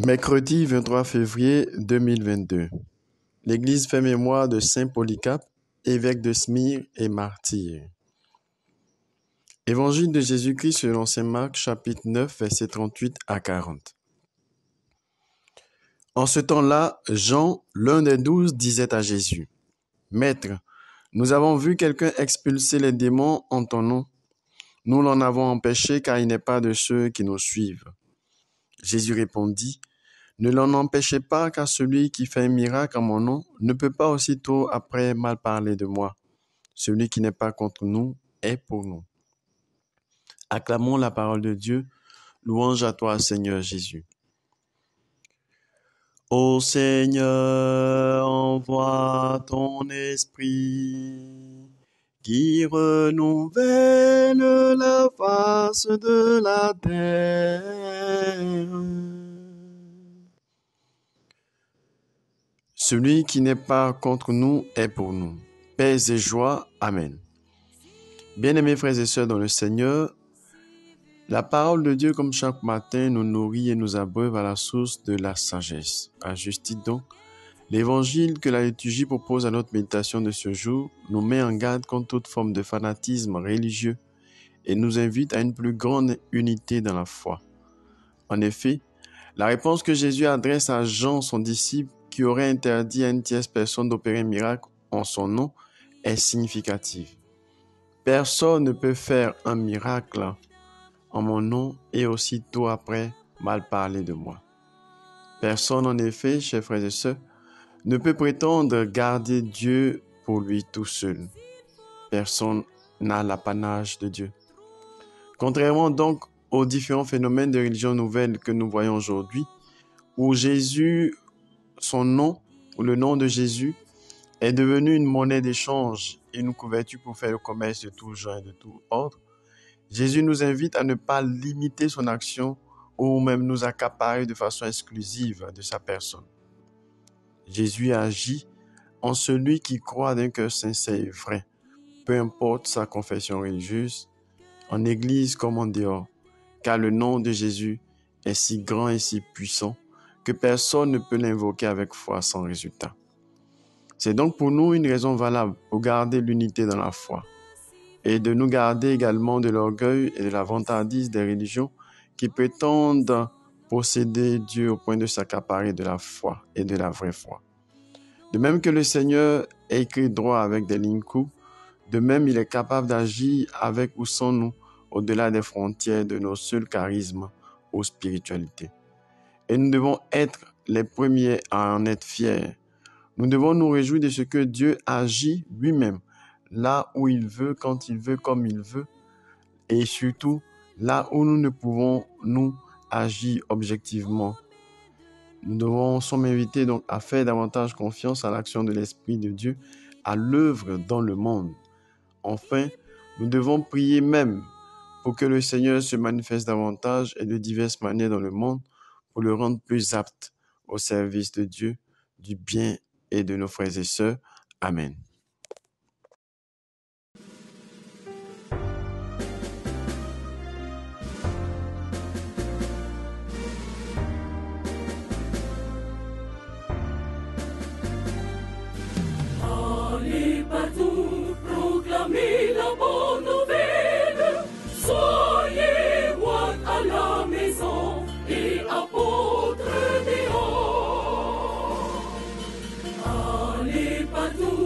Mercredi 23 février 2022. L'Église fait mémoire de Saint Polycarpe, évêque de Smyrne et martyr. Évangile de Jésus-Christ selon Saint Marc, chapitre 9, versets 38 à 40. En ce temps-là, Jean, l'un des 12, disait à Jésus, « Maître, nous avons vu quelqu'un expulser les démons en ton nom. Nous l'en avons empêché car il n'est pas de ceux qui nous suivent. » Jésus répondit, « Ne l'en empêchez pas, car celui qui fait un miracle en mon nom ne peut pas aussitôt après mal parler de moi. Celui qui n'est pas contre nous est pour nous. » Acclamons la parole de Dieu. Louange à toi, Seigneur Jésus. Ô Seigneur, envoie ton esprit qui renouvelle la face de la terre. Celui qui n'est pas contre nous est pour nous. Paix et joie. Amen. Bien-aimés frères et sœurs dans le Seigneur, la parole de Dieu, comme chaque matin, nous nourrit et nous abreuve à la source de la sagesse. À juste titre donc, l'évangile que la liturgie propose à notre méditation de ce jour nous met en garde contre toute forme de fanatisme religieux et nous invite à une plus grande unité dans la foi. En effet, la réponse que Jésus adresse à Jean, son disciple, qui aurait interdit à une tierce personne d'opérer un miracle en son nom, est significative. Personne ne peut faire un miracle en mon nom et aussitôt après mal parler de moi. Personne en effet, chers frères et sœurs, ne peut prétendre garder Dieu pour lui tout seul. Personne n'a l'apanage de Dieu. Contrairement donc aux différents phénomènes de religion nouvelle que nous voyons aujourd'hui, où Jésus, son nom, ou le nom de Jésus, est devenu une monnaie d'échange et une couverture pour faire le commerce de tout genre et de tout ordre, Jésus nous invite à ne pas limiter son action ou même nous accaparer de façon exclusive de sa personne. Jésus agit en celui qui croit d'un cœur sincère et vrai, peu importe sa confession religieuse, en église comme en dehors, car le nom de Jésus est si grand et si puissant que personne ne peut l'invoquer avec foi sans résultat. C'est donc pour nous une raison valable pour garder l'unité dans la foi et de nous garder également de l'orgueil et de la vantardise des religions qui prétendent posséder Dieu au point de s'accaparer de la foi et de la vraie foi. De même que le Seigneur est écrit droit avec des lignes courtes, de même il est capable d'agir avec ou sans nous au-delà des frontières de nos seuls charismes ou spiritualités. Et nous devons être les premiers à en être fiers. Nous devons nous réjouir de ce que Dieu agit lui-même, là où il veut, quand il veut, comme il veut, et surtout là où nous ne pouvons nous agir objectivement. Nous sommes invités donc à faire davantage confiance à l'action de l'Esprit de Dieu à l'œuvre dans le monde. Enfin, nous devons prier même pour que le Seigneur se manifeste davantage et de diverses manières dans le monde pour le rendre plus apte au service de Dieu, du bien et de nos frères et sœurs. Amen. Allez partout, proclamez la bonne nouvelle. Soyez moines à la maison et apôtres dehors. Allez partout.